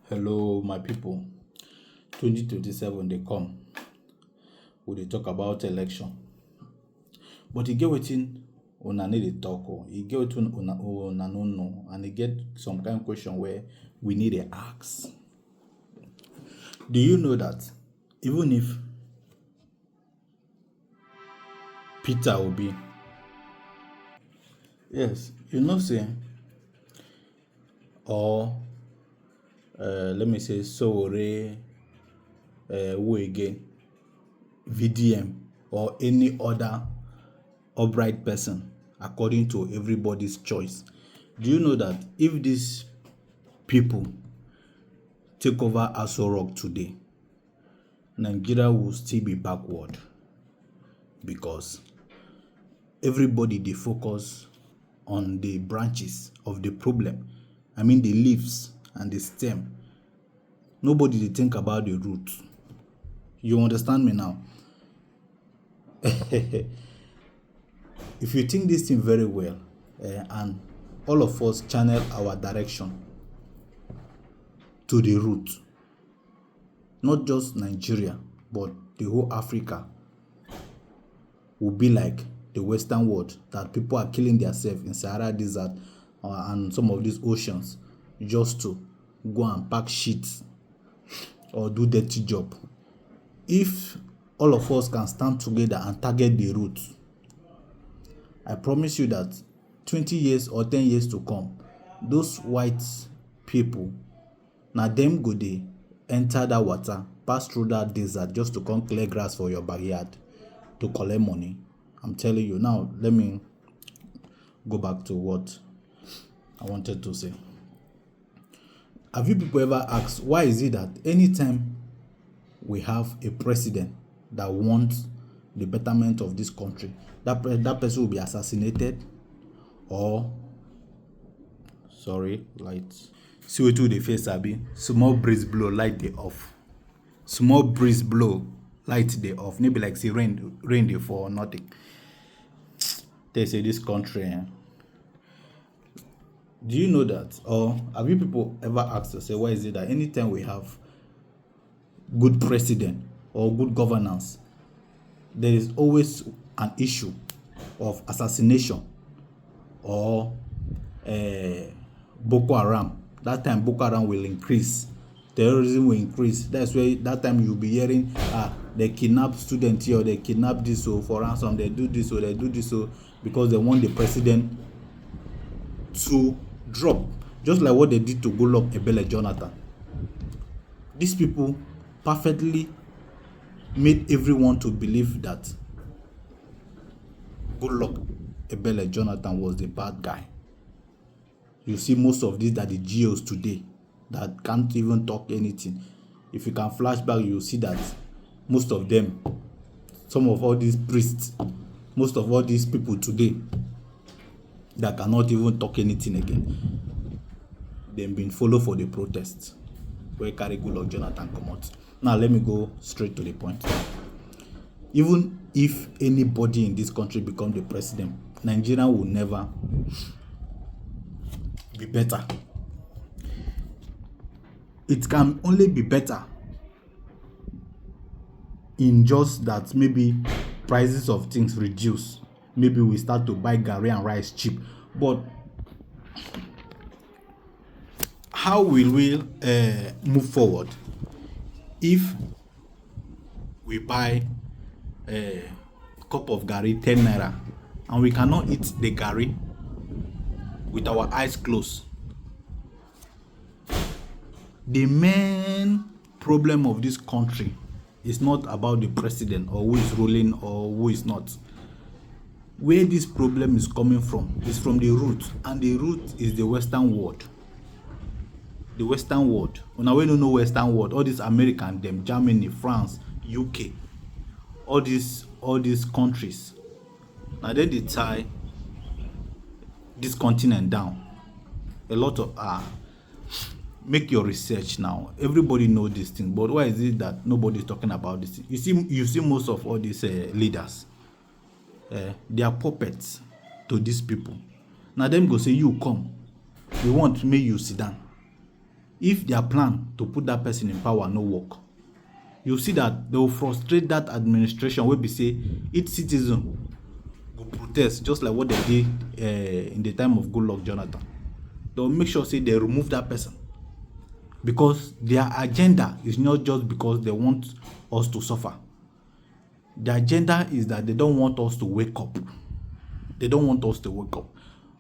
Hello, my people. 2027 they come. We dey talk about election. But e get wetin una need dey talk o. E get wetin una no know, and e get some kind question where we need to ask. Do you know that even if Peter Obi, yes, you know say, or let me say Sowore, who again, VDM, or any other upright person, according to everybody's choice. Do you know that if these people take over Aso Rock today, Nigeria will still be backward because everybody dey focus on the branches of the problem. I mean the leaves and the stem. Nobody dey think about the root. You understand me now? If you think this thing very well, and all of us channel our direction to the root, not just Nigeria, but the whole Africa will be like the Western world, that people are killing themselves in Sahara Desert and some of these oceans just to go and pack shit or do dirty job. If all of us can stand together and target the root, I promise you that 20 years or 10 years to come, those white people, now them go dey enter that water, pass through that desert just to come clear grass for your backyard to collect money. I'm telling you. Now, let me go back to what I wanted to say. Have you people ever asked why is it that anytime we have a president that wants the betterment of this country, that person will be assassinated, or light. See what they face, Abi. Small breeze blow, light they off. Small breeze blow, light they off. Maybe like say rain they fall or nothing. They say this country. Do you know that? Or have you people ever asked yourself why is it that anytime we have good president or good governance, there is always an issue of assassination or Boko Haram? That time Boko Haram will increase, terrorism will increase. That's why that time you'll be hearing they kidnap students here, or they kidnap this for ransom, they do this or they do this because they want the president to drop, just like what they did to Goodluck Ebele Jonathan. These people perfectly made everyone to believe that Goodluck Ebele Jonathan was the bad guy. You see most of these are the GOs today that can't even talk anything. If you can flash back, you'll see that most of them, some of all these priests, most of all these people today that cannot even talk anything again, they've been followed for the protests where carry Goodluck Jonathan come out. Now let me go straight to the point. Even if anybody in this country become the president, Nigeria will never be better. It can only be better in just that maybe prices of things reduce. Maybe we start to buy garri and rice cheap. But how will we move forward if we buy a cup of garri 10 naira and we cannot eat the garri with our eyes closed? The main problem of this country is not about the president or who is ruling or who is not. Where this problem is coming from is from the root, and the root is the Western world. The Western world. Now we don't know Western world. All these American, them, Germany, France, UK, all these countries. Now they tie this continent down. A lot of make your research now. Everybody knows this thing, but why is it that nobody is talking about this thing? You see most of all these leaders, they are puppets to these people. Now them go say, you come, we want to make you sit down. if their plan to put that person in power no work, you see that they will frustrate that administration wey be say each citizen go protest just like what they did in the time of Goodluck Jonathan. They will make sure say they remove that person, because their agenda is not just because they want us to suffer. The agenda is that they don't want us to wake up. They don't want us to wake up.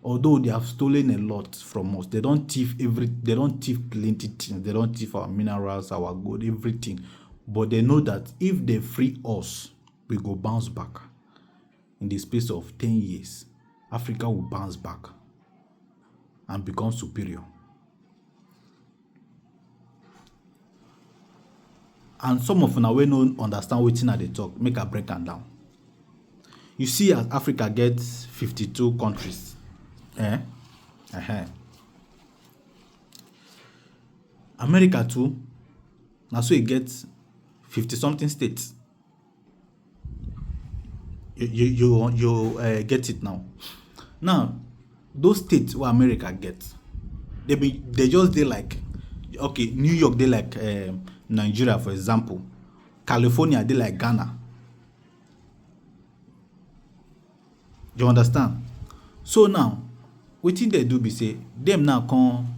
Although they have stolen a lot from us, they don't thief plenty things. They don't thief our minerals, our gold, everything. But they know that if they free us, we go bounce back. In the space of 10 years, Africa will bounce back and become superior. And some of una wey no understand wetin I dey talk, make I break am down. You see, as Africa gets 52 countries, America too, na so e get 50 something states. You get it now. Now, those states wey America get, they just dey like, okay, New York dey like Nigeria, for example. California dey like Ghana. You understand? So now, wetin they do be say them now come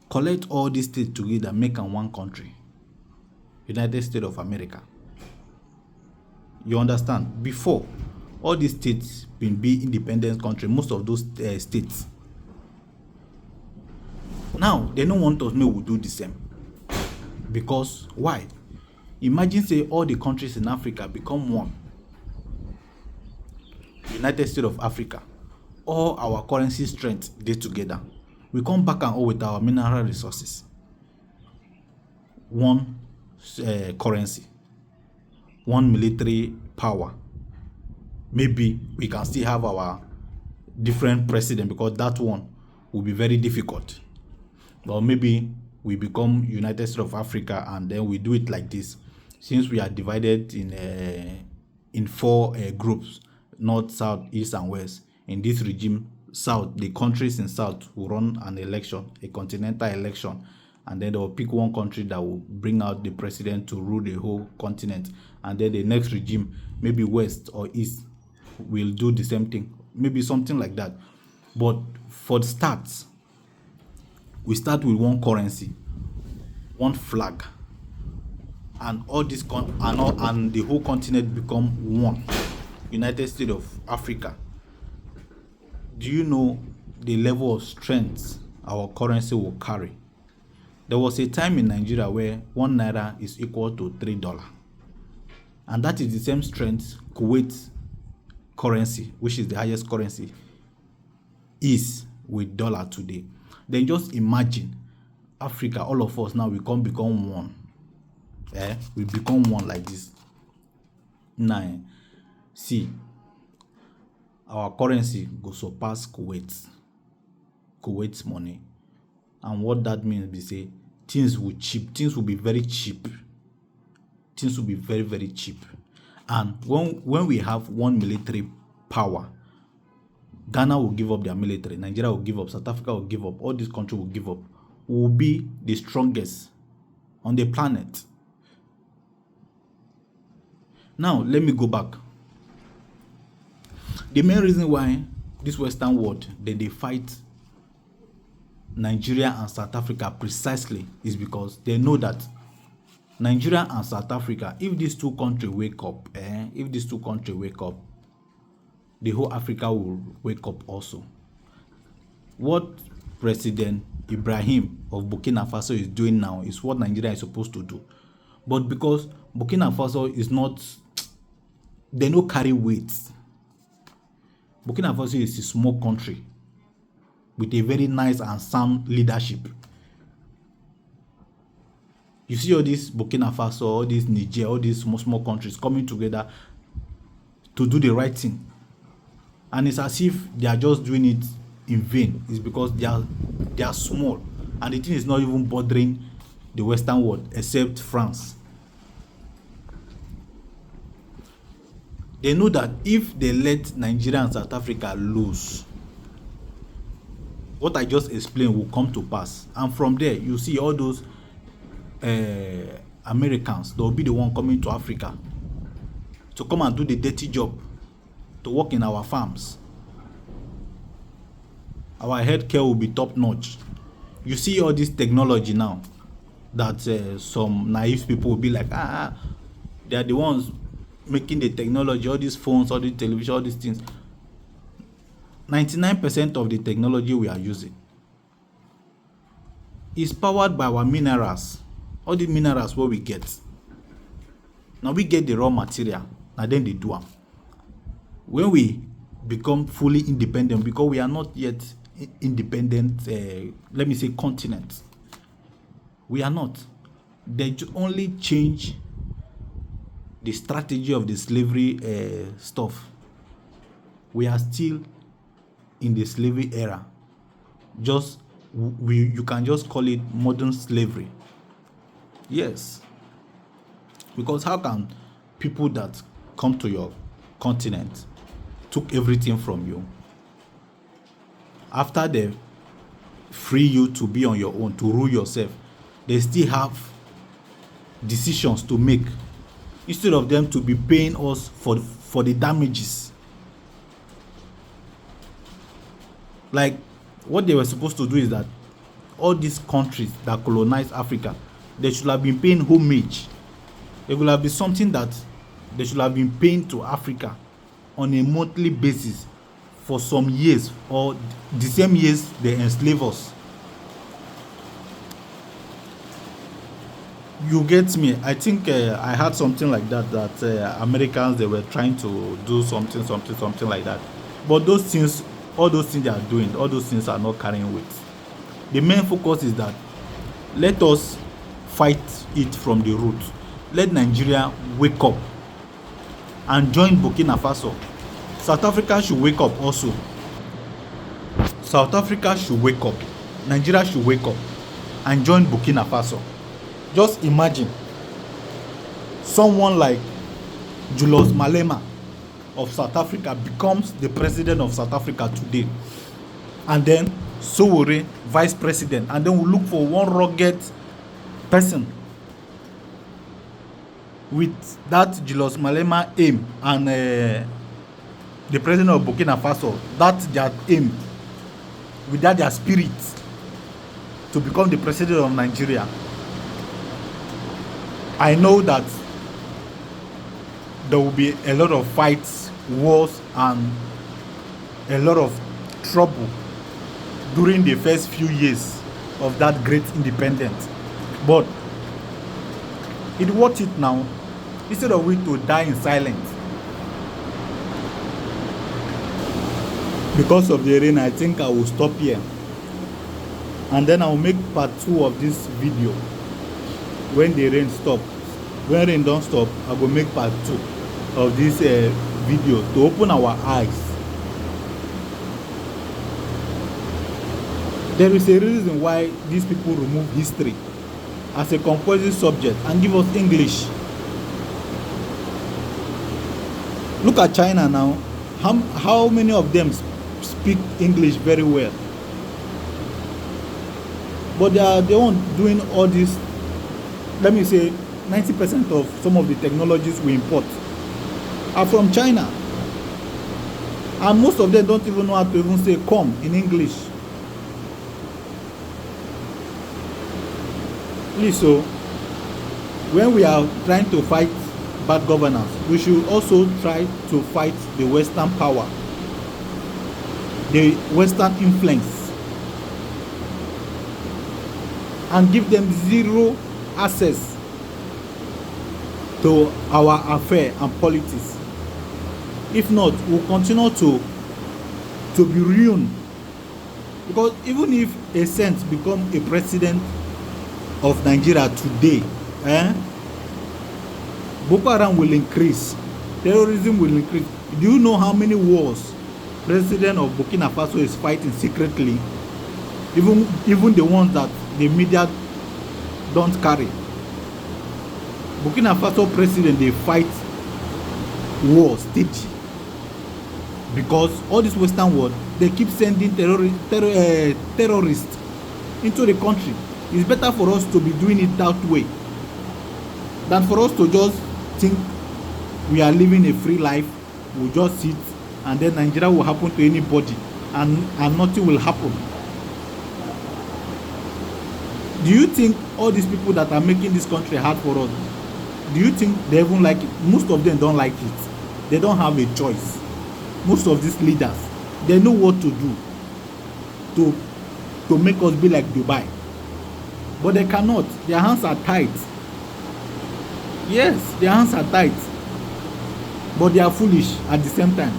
collect all these states together, make am one country, United States of America. You understand? Before, all these states been be independent country, most of those states. Now, they don't want us make we do the same. Because why? Imagine say all the countries in Africa become one. United States of Africa. All our currency strength dey together. We come back and all with our mineral resources. One currency. One military power. Maybe we can still have our different president, because that one will be very difficult. Or maybe we become United States of Africa and then we do it like this. Since we are divided in 4 groups, north, south, east, and west. In this regime, south, the countries in south will run an election, a continental election, and then they will pick one country that will bring out the president to rule the whole continent. And then the next regime, maybe west or east, will do the same thing. Maybe something like that. But for the start, we start with one currency, one flag, and all this and the whole continent become one. United States of Africa. Do you know the level of strength our currency will carry? There was a time in Nigeria where 1 naira is equal to $3. And that is the same strength Kuwait currency, which is the highest currency, is with dollar today. Then just imagine Africa, all of us now, we can become one. We become one like this. Now, see, our currency go surpass Kuwait's money. And what that means be say things will be very cheap. Things will be very, very cheap. And when we have one military power, Ghana will give up their military, Nigeria will give up, South Africa will give up, all these countries will give up. We will be the strongest on the planet. Now, let me go back. The main reason why this Western world they fight Nigeria and South Africa precisely is because they know that Nigeria and South Africa, if these two countries wake up, the whole Africa will wake up also. What President Ibrahim of Burkina Faso is doing now is what Nigeria is supposed to do. But because Burkina Faso is not, they no carry weight. Burkina Faso is a small country with a very nice and sound leadership. You see all these Burkina Faso, all these Niger, all these small countries coming together to do the right thing. And it's as if they are just doing it in vain. It's because they are small. And the thing is not even bothering the Western world except France. They know that if they let Nigeria and South Africa lose, what I just explained will come to pass. And from there, you see all those Americans, they'll be the one coming to Africa to come and do the dirty job, to work in our farms. Our healthcare will be top notch. You see all this technology now that some naive people will be like, they are the ones making the technology, all these phones, all the television, all these things. 99% of the technology we are using is powered by our minerals. All the minerals what we get. Now we get the raw material, and then they do them. When we become fully independent, because we are not yet independent, let me say continent. We are not. They only change the strategy of the slavery stuff. We are still in the slavery era. You can just call it modern slavery. Yes. Because how can people that come to your continent took everything from you, after they free you to be on your own, to rule yourself, they still have decisions to make, instead of them to be paying us for the damages? Like, what they were supposed to do is that all these countries that colonized Africa, they should have been paying homage. It would have been something that they should have been paying to Africa on a monthly basis for some years, or the same years they enslave us. You get me? I think I had something like that Americans, they were trying to do something like that. But those things, all those things they are doing, all those things are not carrying weight. The main focus is that let us fight it from the root. Let Nigeria wake up and join Burkina Faso. South Africa should wake up also. South Africa should wake up. Nigeria should wake up and join Burkina Faso. Just imagine someone like Julius Malema of South Africa becomes the president of South Africa today, and then Sowore vice president, and then we look for one rugged person with that Julius Malema aim, and the president of Burkina Faso, that's their aim, with that their spirit to become the president of Nigeria. I know that there will be a lot of fights, wars, and a lot of trouble during the first few years of that great independence. But it's worth it now, instead of we to die in silence. Because of the rain, I think I will stop here, and then I will make part 2 of this video when the rain stops. When rain don't stop, I will make part 2 of this video to open our eyes. There is a reason why these people remove history as a compulsory subject and give us English. Look at China now. How many of them speak English very well? But they are the ones doing all this. Let me say 90% of some of the technologies we import are from China, and most of them don't even know how to even say come in English. Please, so when we are trying to fight bad governance, we should also try to fight the Western power, the Western influence, and give them zero access to our affair and politics. If not, we'll continue to be ruined. Because even if a cent become a president of Nigeria today, Boko Haram will increase, terrorism will increase. Do you know how many wars president of Burkina Faso is fighting secretly? Even the ones that the media don't carry. Burkina Faso president, they fight war steady, because all this Western world, they keep sending terrorists into the country. It's better for us to be doing it that way than for us to just think we are living a free life. We'll just sit and then Nigeria will happen to anybody and nothing will happen. Do you think all these people that are making this country hard for us, do you think they even like it? Most of them don't like it. They don't have a choice. Most of these leaders, they know what to do to make us be like Dubai. But they cannot. Their hands are tight. Yes, their hands are tight. But they are foolish at the same time.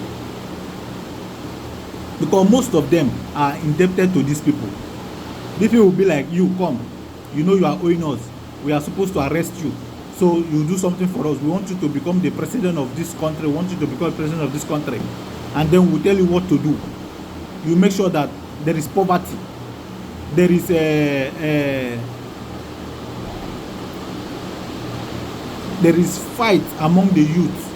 Because most of them are indebted to these people. These people will be like, you come. You know you are owing us. We are supposed to arrest you. So you do something for us. We want you to become the president of this country. We want you to become the president of this country. And then we'll tell you what to do. You make sure that there is poverty. There is there is fight among the youth.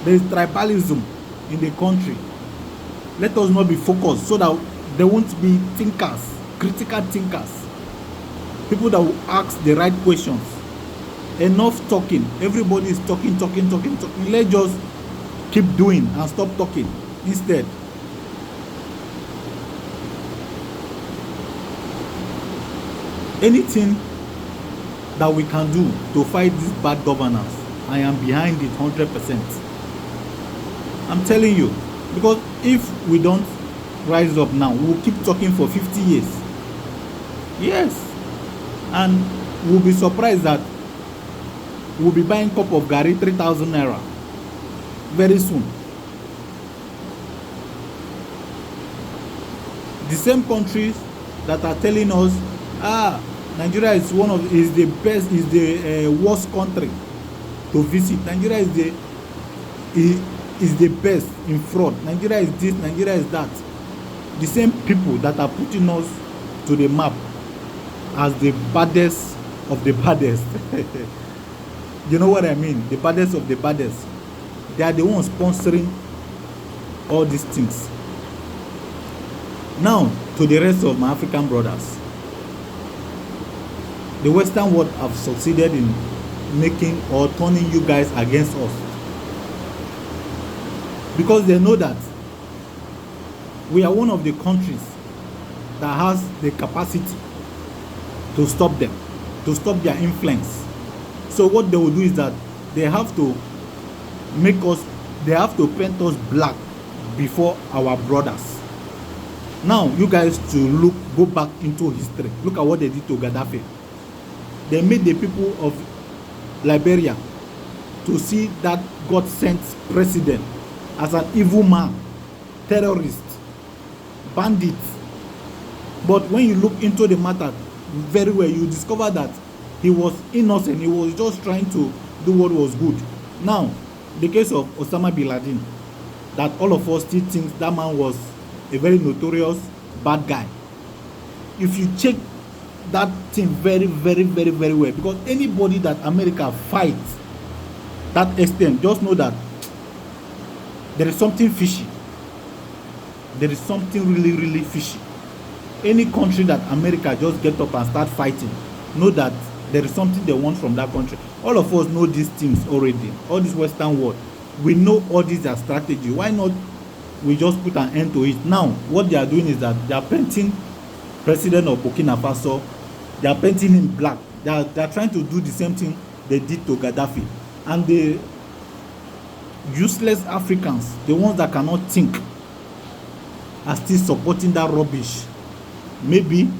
There is tribalism in the country. Let us not be focused so that there won't be thinkers, critical thinkers, people that will ask the right questions. Enough talking. Everybody is talking. Let's just keep doing and stop talking instead. Anything that we can do to fight this bad governance, I am behind it 100%. I'm telling you, because if we don't rise up now, we'll keep talking for 50 years. Yes, and we'll be surprised that we'll be buying a cup of Gary 3,000 naira very soon. The same countries that are telling us, Nigeria is the best, is the worst country to visit. Nigeria is the best in fraud. Nigeria is this, Nigeria is that. The same people that are putting us to the map as the baddest of the baddest. You know what I mean? The baddest of the baddest. They are the ones sponsoring all these things. Now, to the rest of my African brothers. The Western world have succeeded in making or turning you guys against us. Because they know that we are one of the countries that has the capacity to stop them, to stop their influence. So what they will do is that they have to paint us black before our brothers. Now, you guys to go back into history. Look at what they did to Gaddafi. They made the people of Liberia to see that God-sent president as an evil man, terrorist, bandit. But when you look into the matter very well, you discover that he was innocent. He was just trying to do what was good. Now, the case of Osama bin Laden, that all of us still think that man was a very notorious bad guy. If you check that thing very, very, very, very well, because anybody that America fights that extent, just know that there is something fishy. There is something really, really fishy. Any country that America just get up and start fighting, know that there is something they want from that country. All of us know these things already. All this Western world, we know all these are strategy. Why not we just put an end to it? Now, what they are doing is that they are painting President of Burkina Faso, they are painting him black. They are trying to do the same thing they did to Gaddafi. And the useless Africans, the ones that cannot think, are still supporting that rubbish. Maybe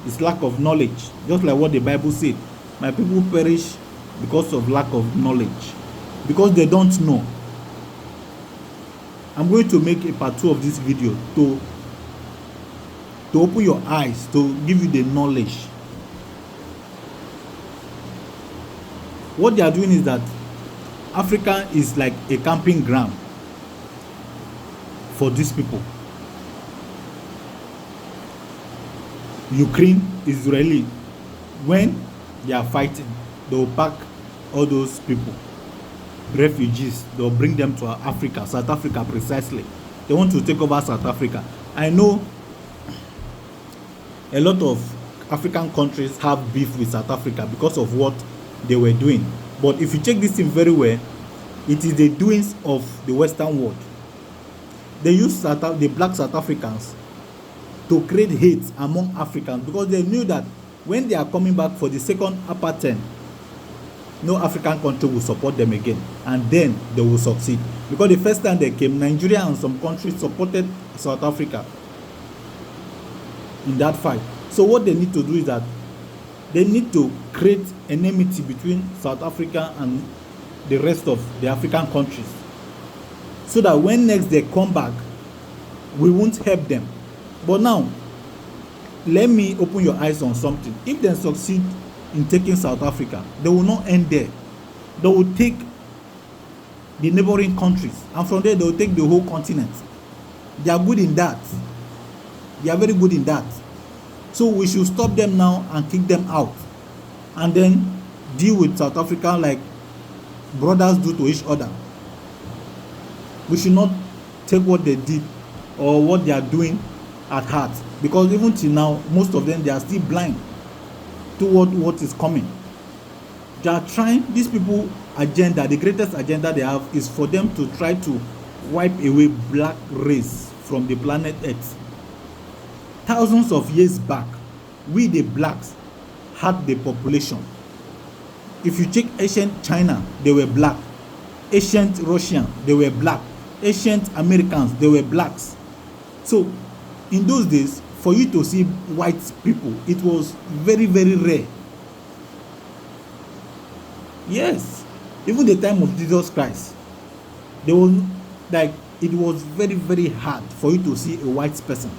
it's lack of knowledge, just like what the Bible said. My people perish because of lack of knowledge, because they don't know. I'm going to make a part 2 of this video to open your eyes, to give you the knowledge. What they are doing is that Africa is like a camping ground for these people. Ukraine, Israeli, when they are fighting, they will pack all those people, refugees, they will bring them to Africa, South Africa precisely, They want to take over South Africa. I know a lot of African countries have beef with South Africa because of what they were doing. But if you check this thing very well, it is the doings of the Western world. They use the black South Africans to create hate among Africans because they knew that when they are coming back for the second apartheid, no African country will support them again, and then they will succeed. Because the first time they came, Nigeria and some countries supported South Africa in that fight. So what they need to do is that they need to create enmity between South Africa and the rest of the African countries, so that when next they come back, we won't help them. But now, let me open your eyes on something. If they succeed in taking South Africa, they will not end there. They will take the neighboring countries, and from there they will take the whole continent. They are good in that. They are very good in that. So we should stop them now and kick them out, and then deal with South Africa like brothers do to each other. We should not take what they did or what they are doing at heart, because even till now, most of them, they are still blind to what is coming. They are trying, these people agenda, the greatest agenda they have is for them to try to wipe away black race from the planet Earth. Thousands of years back, we the blacks had the population. If you check ancient China, they were black. Ancient Russian, they were black. Ancient Americans, they were blacks. So in those days, for you to see white people, it was very, very rare. Yes, even the time of Jesus Christ, they were like, it was very, very hard for you to see a white person,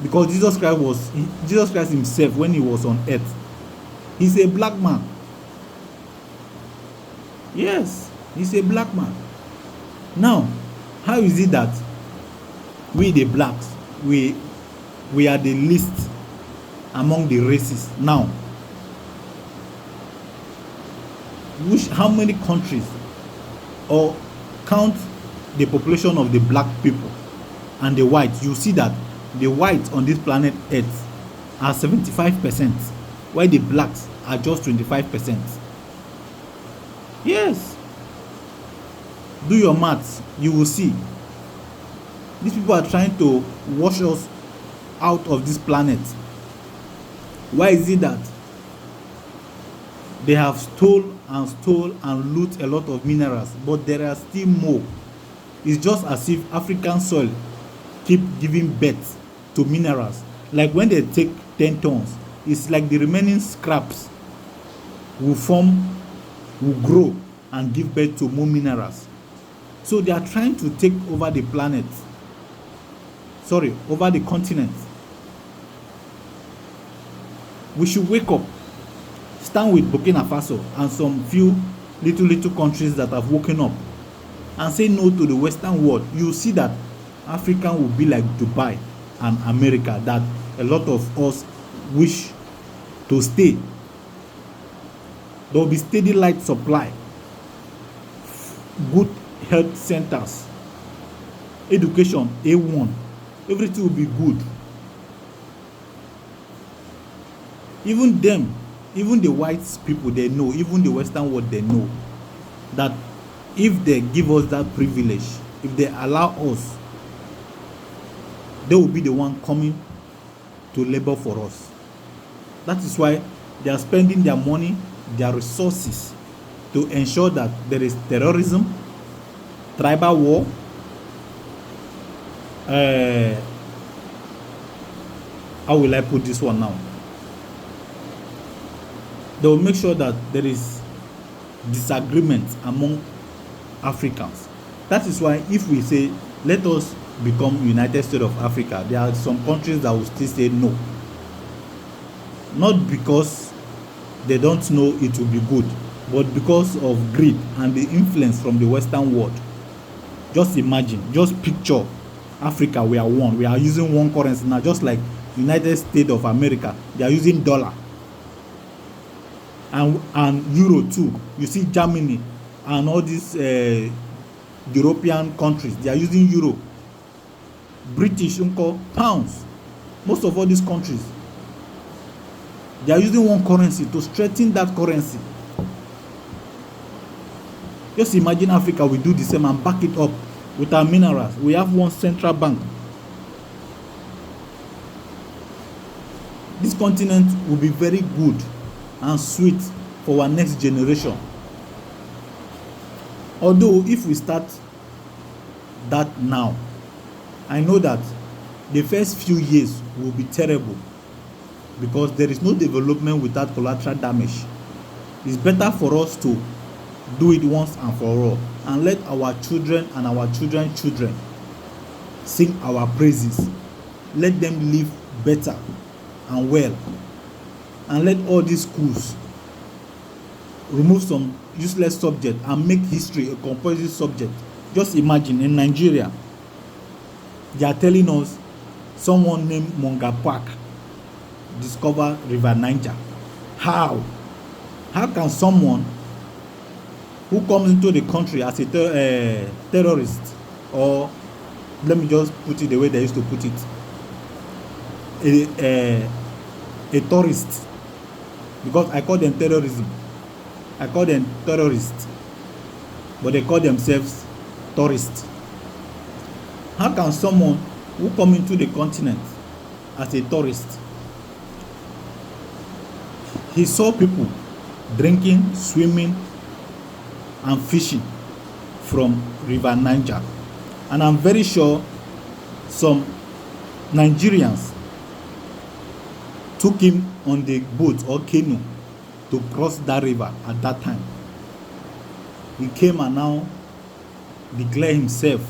because Jesus Christ himself, when he was on earth, he's a black man. Yes, he's a black man. Now, how is it that we the blacks, we are the least among the races now? How many countries, or count the population of the black people and the whites, you see that the whites on this planet Earth are 75%, while the blacks are just 25%. Yes, do your maths, you will see. These people are trying to wash us out of this planet. Why is it that they have stole and loot a lot of minerals, but there are still more? It's just as if African soil keep giving birth to minerals. Like when they take 10 tons, it's like the remaining scraps will grow and give birth to more minerals. So they are trying to take over the planet. Over the continent. We should wake up, stand with Burkina Faso and some few little countries that have woken up, and say no to the Western world. You see that Africa will be like Dubai and America, that a lot of us wish to stay. There will be steady light supply, good health centers, education A1, everything will be good. Even the white people, they know, even the Western world, they know that if they give us that privilege, if they allow us, they will be the one coming to labor for us. That is why they are spending their money, their resources, to ensure that there is terrorism, tribal war, how will I put this one now? They will make sure that there is disagreement among Africans. That is why if we say, let us become United States of Africa, there are some countries that will still say no. Not because they don't know it will be good, but because of greed and the influence from the Western world. Just imagine, just picture Africa, we are one. We are using one currency now, just like United States of America, they are using dollar. And euro too. You see Germany and all these European countries, they are using euro. British pounds. Most of all these countries, they are using one currency to strengthen that currency. Just imagine Africa, we do the same and back it up with our minerals. We have one central bank. This continent will be very good and sweet for our next generation. Although if we start that now, I know that the first few years will be terrible because there is no development without collateral damage. It's better for us to do it once and for all and let our children and our children's children sing our praises. Let them live better and well, and let all these schools remove some useless subject and make history a compulsory subject. Just imagine in Nigeria, they are telling us someone named Munga Park discovered River Niger. How can someone who comes into the country as a terrorist, or let me just put it the way they used to put it, a tourist, because I call them terrorism. I call them terrorists, but they call themselves tourists. How can someone who come into the continent as a tourist, he saw people drinking, swimming, and fishing from River Niger, and I'm very sure some Nigerians took him on the boat or canoe to cross that river at that time. He came and now declared himself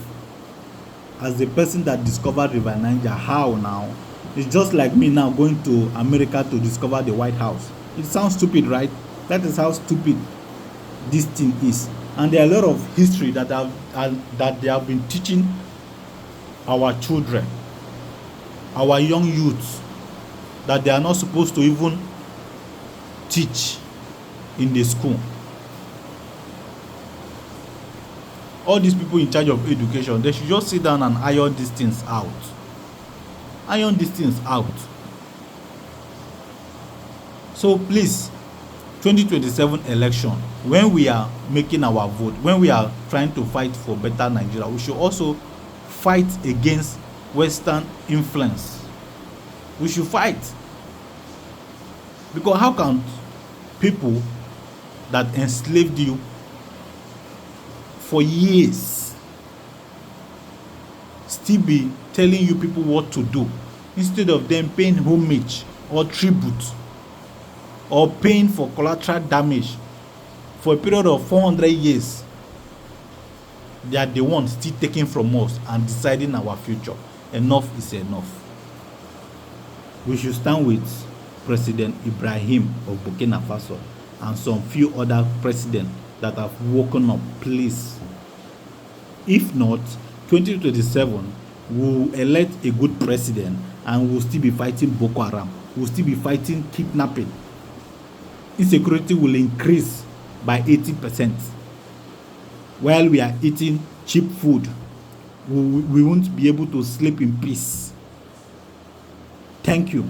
as the person that discovered River Niger. How now? It's just like me now going to America to discover the White House. It sounds stupid, right? That is how stupid this thing is. And there are a lot of history that they have been teaching our children, our young youths, that they are not supposed to even teach in the school. All these people in charge of education, they should just sit down and iron these things out. Iron these things out. So please, 2027 election, when we are making our vote, when we are trying to fight for better Nigeria, we should also fight against Western influence. We should fight. Because how can people that enslaved you for years still be telling you people what to do, instead of them paying homage or tribute or paying for collateral damage for a period of 400 years? They are the ones still taking from us and deciding our future. Enough is enough. We should stand with President Ibrahim of Burkina Faso and some few other presidents that have woken up, please. If not, 2027 we'll elect a good president and we'll still be fighting Boko Haram. We'll still be fighting kidnapping. Insecurity will increase by 80%. While we are eating cheap food, we won't be able to sleep in peace. Thank you.